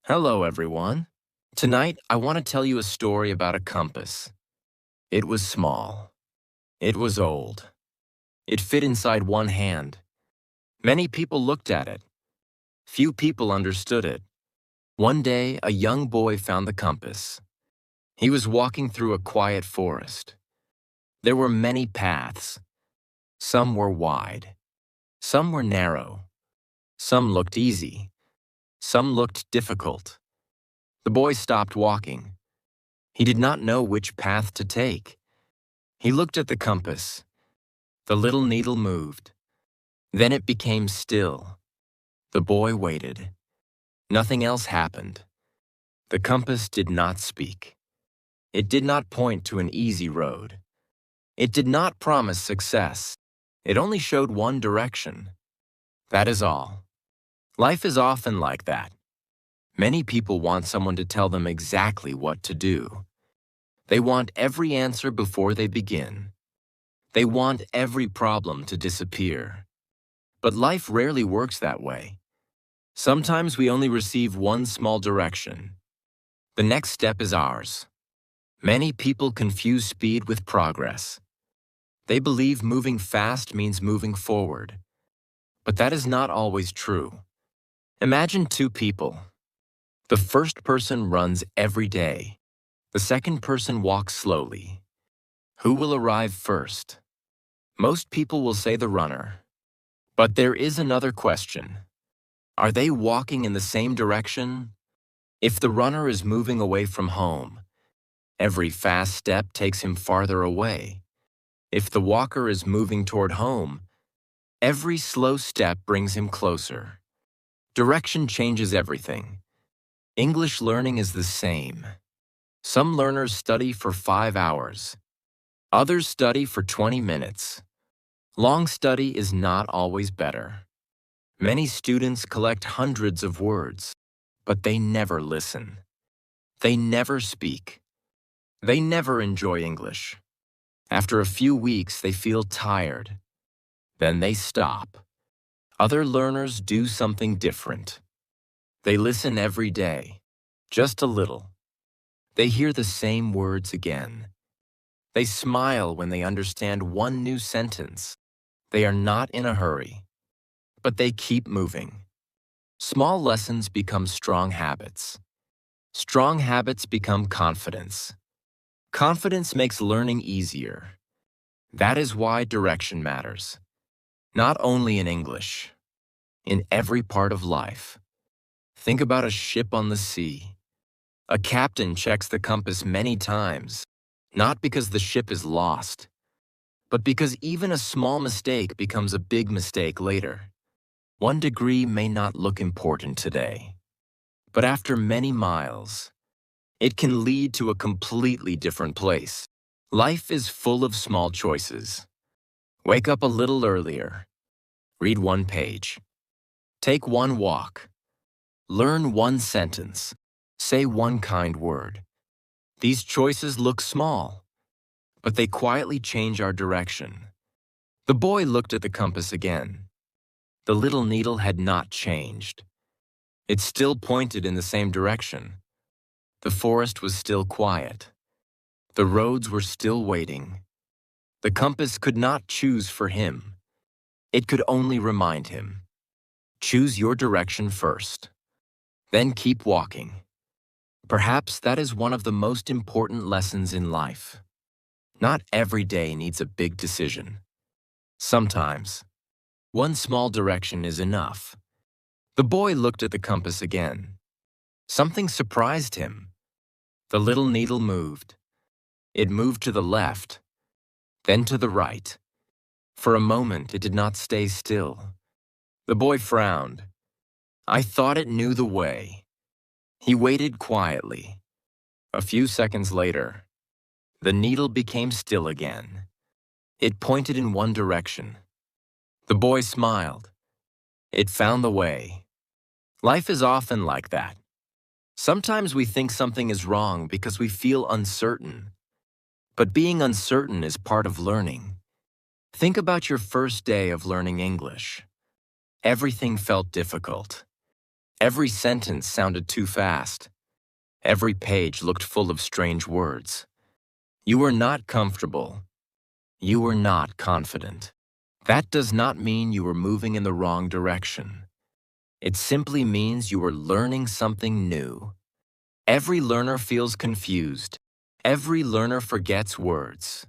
Hello, everyone. Tonight, I want to tell you a story about a compass. It was small. It was old. It fit inside one hand. Many people looked at it. Few people understood it. One day, a young boy found the compass. He was walking through a quiet forest. There were many paths. Some were wide. Some were narrow. Some looked easy. Some looked difficult. The boy stopped walking. He did not know which path to take. He looked at the compass. The little needle moved. Then it became still. The boy waited. Nothing else happened. The compass did not speak. It did not point to an easy road. It did not promise success. It only showed one direction. That is all. Life is often like that. Many people want someone to tell them exactly what to do. They want every answer before they begin. They want every problem to disappear. But life rarely works that way. Sometimes we only receive one small direction. The next step is ours. Many people confuse speed with progress. They believe moving fast means moving forward. But that is not always true. Imagine two people. The first person runs every day. The second person walks slowly. Who will arrive first? Most people will say the runner. But there is another question. Are they walking in the same direction? If the runner is moving away from home, every fast step takes him farther away. If the walker is moving toward home, every slow step brings him closer. Direction changes everything. English learning is the same. Some learners study for 5 hours. Others study for 20 minutes. Long study is not always better. Many students collect hundreds of words, but they never listen. They never speak. They never enjoy English. After a few weeks, they feel tired. Then they stop. Other learners do something different. They listen every day, just a little. They hear the same words again. They smile when they understand one new sentence. They are not in a hurry, but they keep moving. Small lessons become strong habits. Strong habits become confidence. Confidence makes learning easier. That is why direction matters. Not only in English, in every part of life. Think about a ship on the sea. A captain checks the compass many times, not because the ship is lost, but because even a small mistake becomes a big mistake later. 1 degree may not look important today, but after many miles, it can lead to a completely different place. Life is full of small choices. Wake up a little earlier. Read 1 page. Take 1 walk. Learn 1 sentence. Say 1 kind word. These choices look small, but they quietly change our direction. The boy looked at the compass again. The little needle had not changed. It still pointed in the same direction. The forest was still quiet. The roads were still waiting. The compass could not choose for him. It could only remind him. Choose your direction first. Then keep walking. Perhaps that is one of the most important lessons in life. Not every day needs a big decision. Sometimes, 1 small direction is enough. The boy looked at the compass again. Something surprised him. The little needle moved. It moved to the left, then to the right. For a moment, it did not stay still. The boy frowned. I thought it knew the way. He waited quietly. A few seconds later, the needle became still again. It pointed in one direction. The boy smiled. It found the way. Life is often like that. Sometimes we think something is wrong because we feel uncertain. But being uncertain is part of learning. Think about your first day of learning English. Everything felt difficult. Every sentence sounded too fast. Every page looked full of strange words. You were not comfortable. You were not confident. That does not mean you were moving in the wrong direction. It simply means you were learning something new. Every learner feels confused. Every learner forgets words.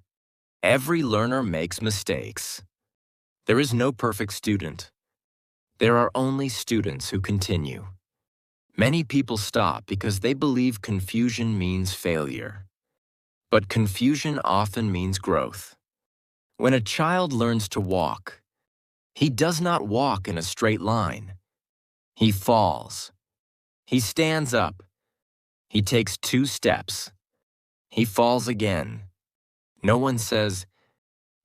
Every learner makes mistakes. There is no perfect student. There are only students who continue. Many people stop because they believe confusion means failure. But confusion often means growth. When a child learns to walk, he does not walk in a straight line. He falls. He stands up. He takes 2 steps. He falls again. No one says,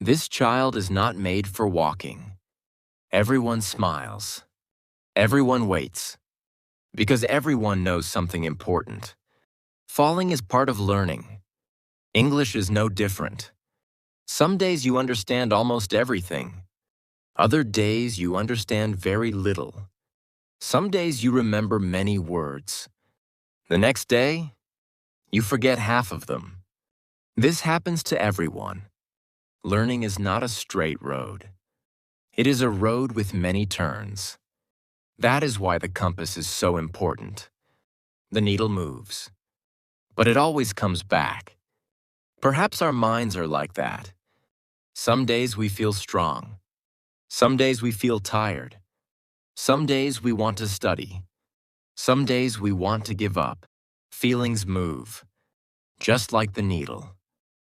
"This child is not made for walking." Everyone smiles. Everyone waits. Because everyone knows something important. Falling is part of learning. English is no different. Some days you understand almost everything. Other days you understand very little. Some days you remember many words. The next day, you forget half of them. This happens to everyone. Learning is not a straight road. It is a road with many turns. That is why the compass is so important. The needle moves, but it always comes back. Perhaps our minds are like that. Some days we feel strong. Some days we feel tired. Some days we want to study. Some days we want to give up. Feelings move, just like the needle.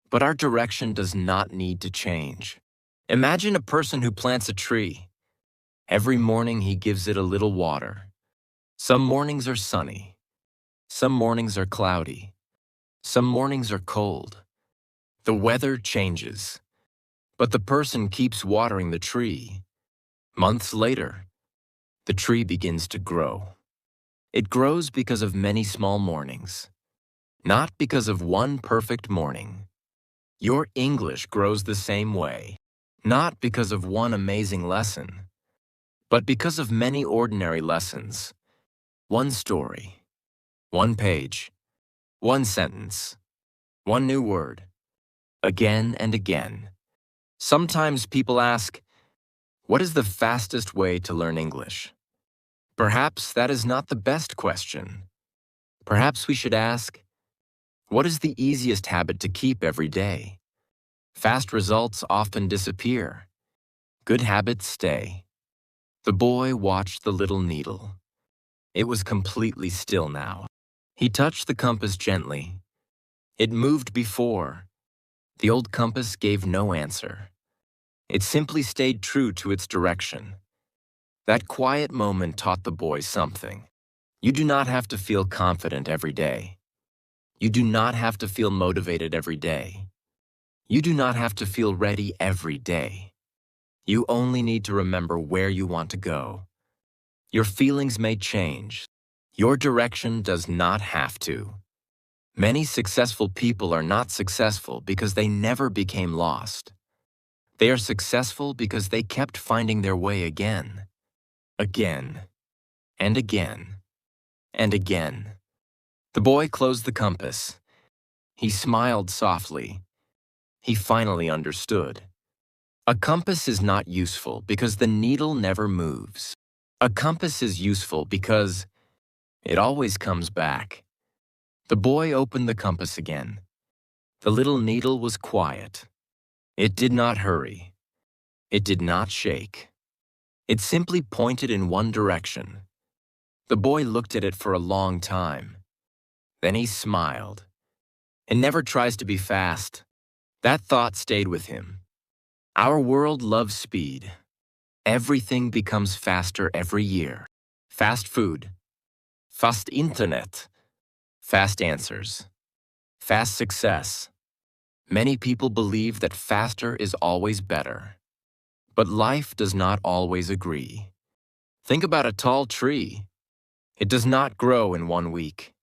But our direction does not need to change. Imagine a person who plants a tree. Every morning he gives it a little water. Some mornings are sunny. Some mornings are cloudy. Some mornings are cold. The weather changes. But the person keeps watering the tree. Months later, the tree begins to grow. It grows because of many small mornings, not because of one perfect morning. Your English grows the same way, not because of one amazing lesson, but because of many ordinary lessons. One story, one page, one sentence, one new word, again and again. Sometimes people ask, what is the fastest way to learn English? Perhaps that is not the best question. Perhaps we should ask, what is the easiest habit to keep every day? Fast results often disappear. Good habits stay. The boy watched the little needle. It was completely still now. He touched the compass gently. It moved before. The old compass gave no answer. It simply stayed true to its direction. That quiet moment taught the boy something. You do not have to feel confident every day. You do not have to feel motivated every day. You do not have to feel ready every day. You only need to remember where you want to go. Your feelings may change. Your direction does not have to. Many successful people are not successful because they never became lost. They are successful because they kept finding their way again, and again, and again. The boy closed the compass. He smiled softly. He finally understood. A compass is not useful because the needle never moves. A compass is useful because it always comes back. The boy opened the compass again. The little needle was quiet. It did not hurry. It did not shake. It simply pointed in one direction. The boy looked at it for a long time. Then he smiled. It never tries to be fast. That thought stayed with him. Our world loves speed. Everything becomes faster every year. Fast food, fast internet, fast answers, fast success. Many people believe that faster is always better. But life does not always agree. Think about a tall tree. It does not grow in one week.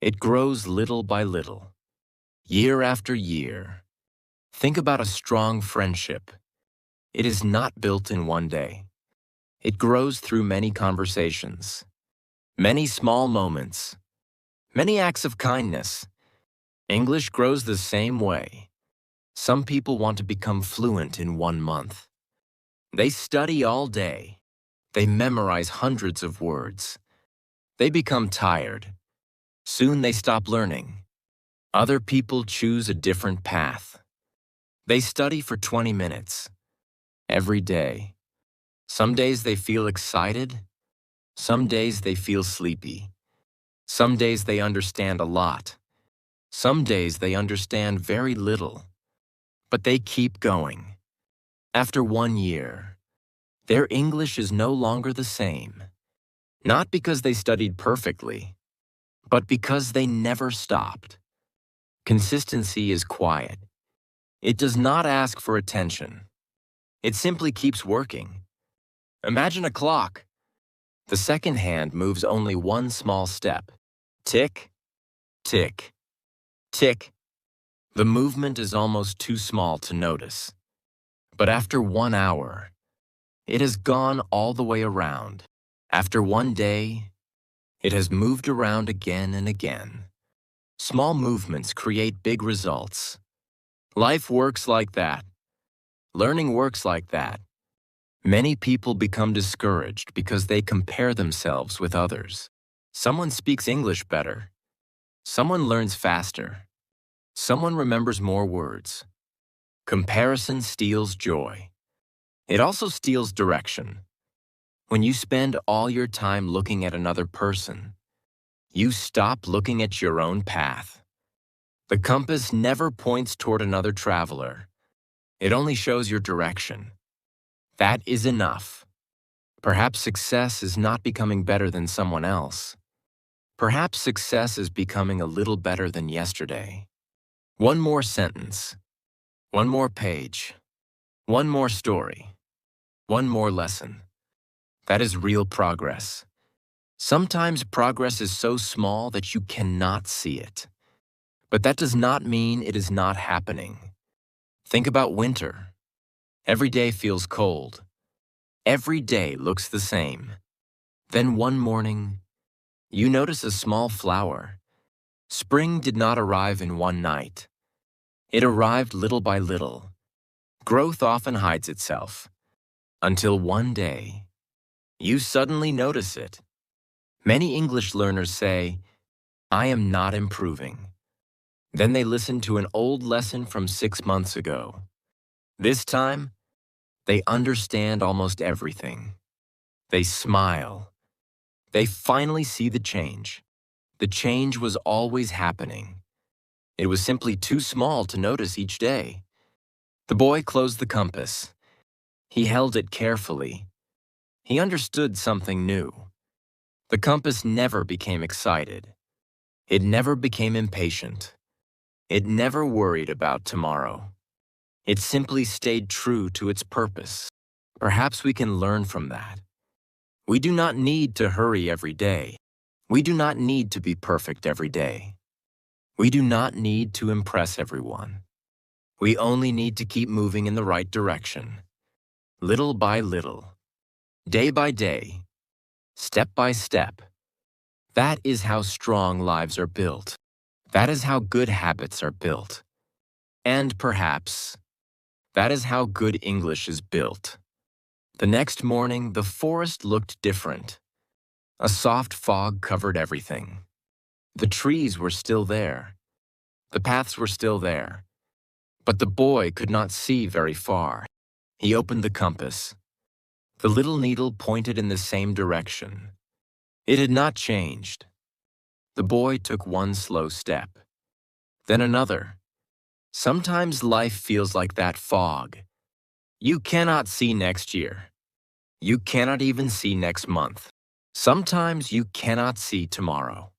It grows little by little, year after year. Think about a strong friendship. It is not built in one day. It grows through many conversations. Many small moments, many acts of kindness. English grows the same way. Some people want to become fluent in 1 month. They study all day. They memorize hundreds of words. They become tired. Soon they stop learning. Other people choose a different path. They study for 20 minutes every day. Some days they feel excited. Some days they feel sleepy. Some days they understand a lot. Some days they understand very little. But they keep going. After 1 year, their English is no longer the same. Not because they studied perfectly, but because they never stopped. Consistency is quiet. It does not ask for attention. It simply keeps working. Imagine a clock. The second hand moves only one small step. Tick, tick, tick. The movement is almost too small to notice. But after 1 hour, it has gone all the way around. After 1 day, it has moved around again and again. Small movements create big results. Life works like that. Learning works like that. Many people become discouraged because they compare themselves with others. Someone speaks English better. Someone learns faster. Someone remembers more words. Comparison steals joy. It also steals direction. When you spend all your time looking at another person, you stop looking at your own path. The compass never points toward another traveler. It only shows your direction. That is enough. Perhaps success is not becoming better than someone else. Perhaps success is becoming a little better than yesterday. One more sentence. One more page. One more story. One more lesson. That is real progress. Sometimes progress is so small that you cannot see it. But that does not mean it is not happening. Think about winter. Every day feels cold. Every day looks the same. Then one morning, you notice a small flower. Spring did not arrive in one night. It arrived little by little. Growth often hides itself. Until one day, you suddenly notice it. Many English learners say, "I am not improving." Then they listen to an old lesson from 6 months ago. This time, they understand almost everything. They smile. They finally see the change. The change was always happening. It was simply too small to notice each day. The boy closed the compass. He held it carefully. He understood something new. The compass never became excited. It never became impatient. It never worried about tomorrow. It simply stayed true to its purpose. Perhaps we can learn from that. We do not need to hurry every day. We do not need to be perfect every day. We do not need to impress everyone. We only need to keep moving in the right direction. Little by little. Day by day. Step by step. That is how strong lives are built. That is how good habits are built. And perhaps, that is how good English is built. The next morning, the forest looked different. A soft fog covered everything. The trees were still there. The paths were still there. But the boy could not see very far. He opened the compass. The little needle pointed in the same direction. It had not changed. The boy took one slow step. Then another. Sometimes life feels like that fog. You cannot see next year. You cannot even see next month. Sometimes you cannot see tomorrow.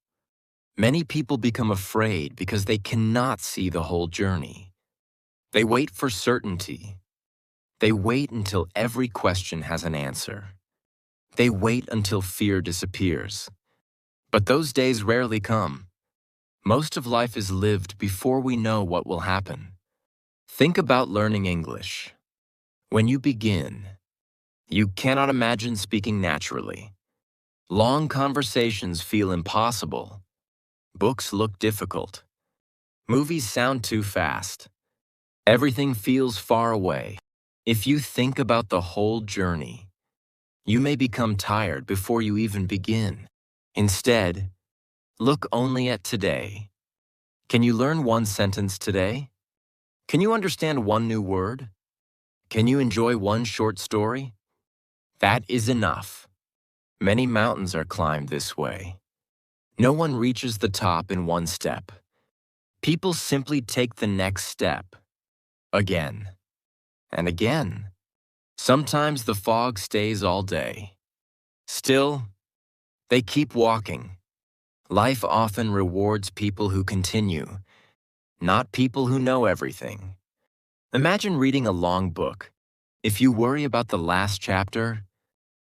Many people become afraid because they cannot see the whole journey. They wait for certainty. They wait until every question has an answer. They wait until fear disappears. But those days rarely come. Most of life is lived before we know what will happen. Think about learning English. When you begin, you cannot imagine speaking naturally. Long conversations feel impossible. Books look difficult. Movies sound too fast. Everything feels far away. If you think about the whole journey, you may become tired before you even begin. Instead, look only at today. Can you learn one sentence today? Can you understand one new word? Can you enjoy one short story? That is enough. Many mountains are climbed this way. No one reaches the top in one step. People simply take the next step. Again and again. Sometimes the fog stays all day. Still, they keep walking. Life often rewards people who continue, not people who know everything. Imagine reading a long book. If you worry about the last chapter,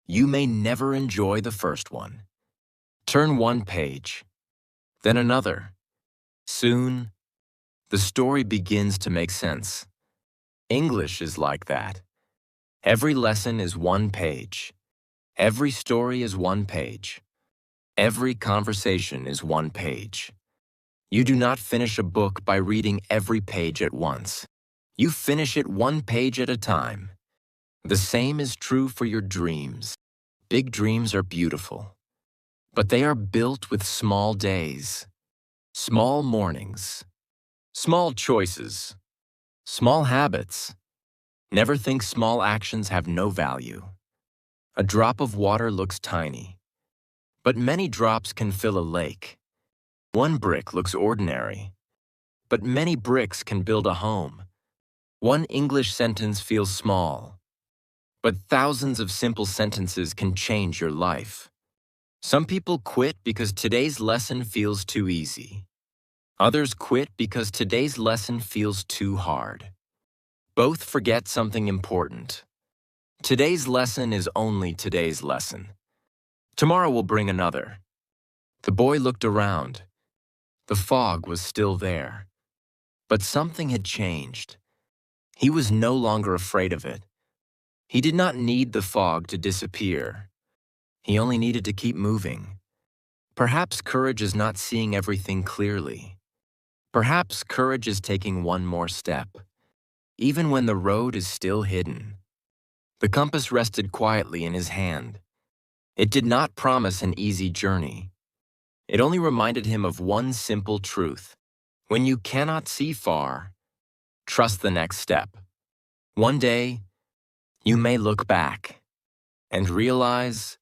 you may never enjoy the first one. Turn one page, then another. Soon, the story begins to make sense. English is like that. Every lesson is one page. Every story is one page. Every conversation is one page. You do not finish a book by reading every page at once. You finish it one page at a time. The same is true for your dreams. Big dreams are beautiful, but they are built with small days, small mornings, small choices, small habits. Never think small actions have no value. A drop of water looks tiny, but many drops can fill a lake. One brick looks ordinary, but many bricks can build a home. One English sentence feels small, but thousands of simple sentences can change your life. Some people quit because today's lesson feels too easy. Others quit because today's lesson feels too hard. Both forget something important. Today's lesson is only today's lesson. Tomorrow will bring another. The boy looked around. The fog was still there. But something had changed. He was no longer afraid of it. He did not need the fog to disappear. He only needed to keep moving. Perhaps courage is not seeing everything clearly. Perhaps courage is taking one more step, even when the road is still hidden. The compass rested quietly in his hand. It did not promise an easy journey. It only reminded him of one simple truth. When you cannot see far, trust the next step. One day, you may look back and realize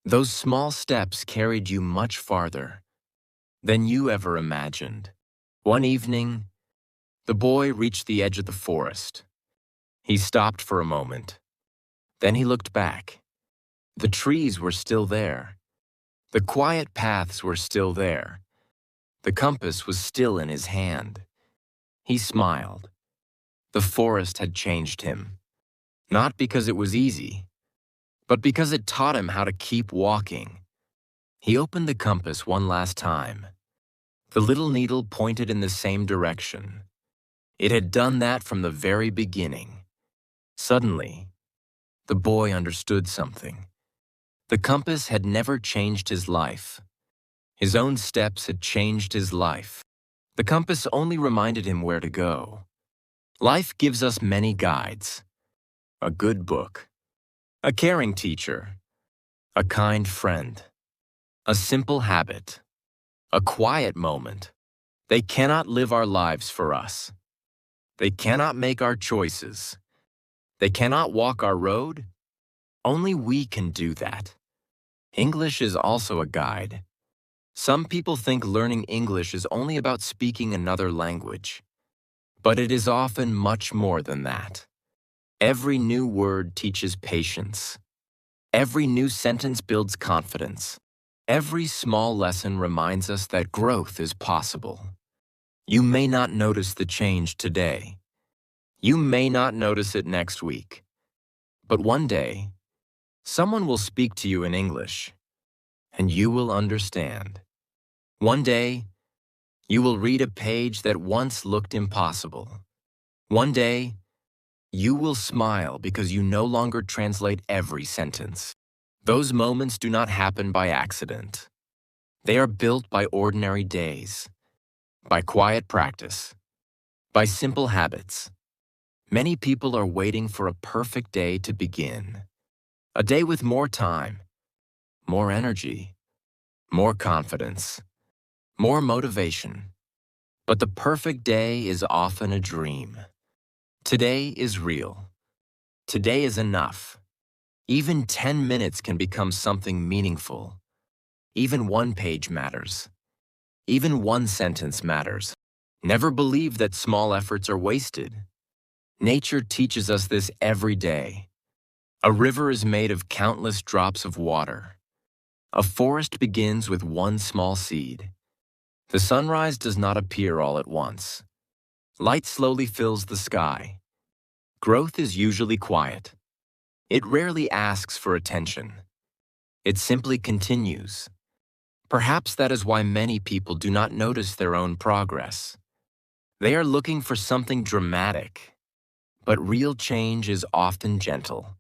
those small steps carried you much farther than you ever imagined. One evening, the boy reached the edge of the forest. He stopped for a moment. Then he looked back. The trees were still there. The quiet paths were still there. The compass was still in his hand. He smiled. The forest had changed him, not because it was easy, but because it taught him how to keep walking. He opened the compass one last time. The little needle pointed in the same direction. It had done that from the very beginning. Suddenly, the boy understood something. The compass had never changed his life. His own steps had changed his life. The compass only reminded him where to go. Life gives us many guides. A good book, a caring teacher, a kind friend, a simple habit, a quiet moment. They cannot live our lives for us. They cannot make our choices. They cannot walk our road. Only we can do that. English is also a guide. Some people think learning English is only about speaking another language. But it is often much more than that. Every new word teaches patience. Every new sentence builds confidence. Every small lesson reminds us that growth is possible. You may not notice the change today. You may not notice it next week. But one day, someone will speak to you in English, and you will understand. One day, you will read a page that once looked impossible. One day, you will smile because you no longer translate every sentence. Those moments do not happen by accident. They are built by ordinary days, by quiet practice, by simple habits. Many people are waiting for a perfect day to begin. A day with more time, more energy, more confidence, more motivation. But the perfect day is often a dream. Today is real. Today is enough. Even 10 minutes can become something meaningful. Even one page matters. Even one sentence matters. Never believe that small efforts are wasted. Nature teaches us this every day. A river is made of countless drops of water. A forest begins with one small seed. The sunrise does not appear all at once. Light slowly fills the sky. Growth is usually quiet. It rarely asks for attention. It simply continues. Perhaps that is why many people do not notice their own progress. They are looking for something dramatic. But real change is often gentle.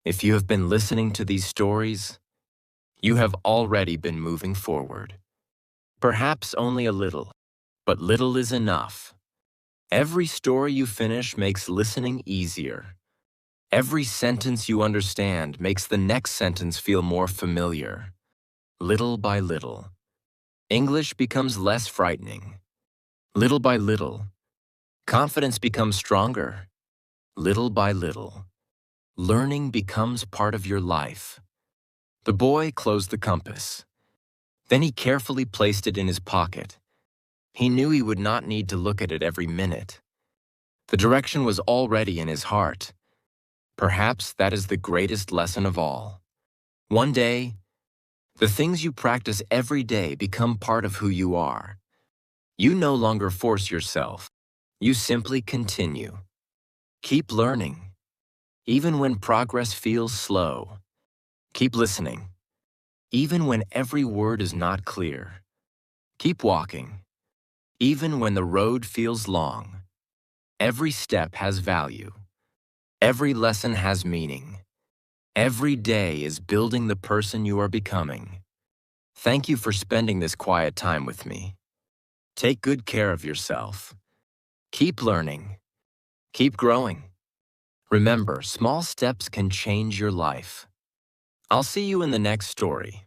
If you have been listening to these stories, you have already been moving forward. Perhaps only a little, but little is enough. Every story you finish makes listening easier. Every sentence you understand makes the next sentence feel more familiar. Little by little, English becomes less frightening. Little by little, confidence becomes stronger. Little by little, learning becomes part of your life. The boy closed the compass. Then he carefully placed it in his pocket. He knew he would not need to look at it every minute. The direction was already in his heart. Perhaps that is the greatest lesson of all. One day, the things you practice every day become part of who you are. You no longer force yourself. You simply continue. Keep learning, even when progress feels slow. Keep listening, even when every word is not clear. Keep walking, even when the road feels long. Every step has value. Every lesson has meaning. Every day is building the person you are becoming. Thank you for spending this quiet time with me. Take good care of yourself. Keep learning. Keep growing. Remember, small steps can change your life. I'll see you in the next story.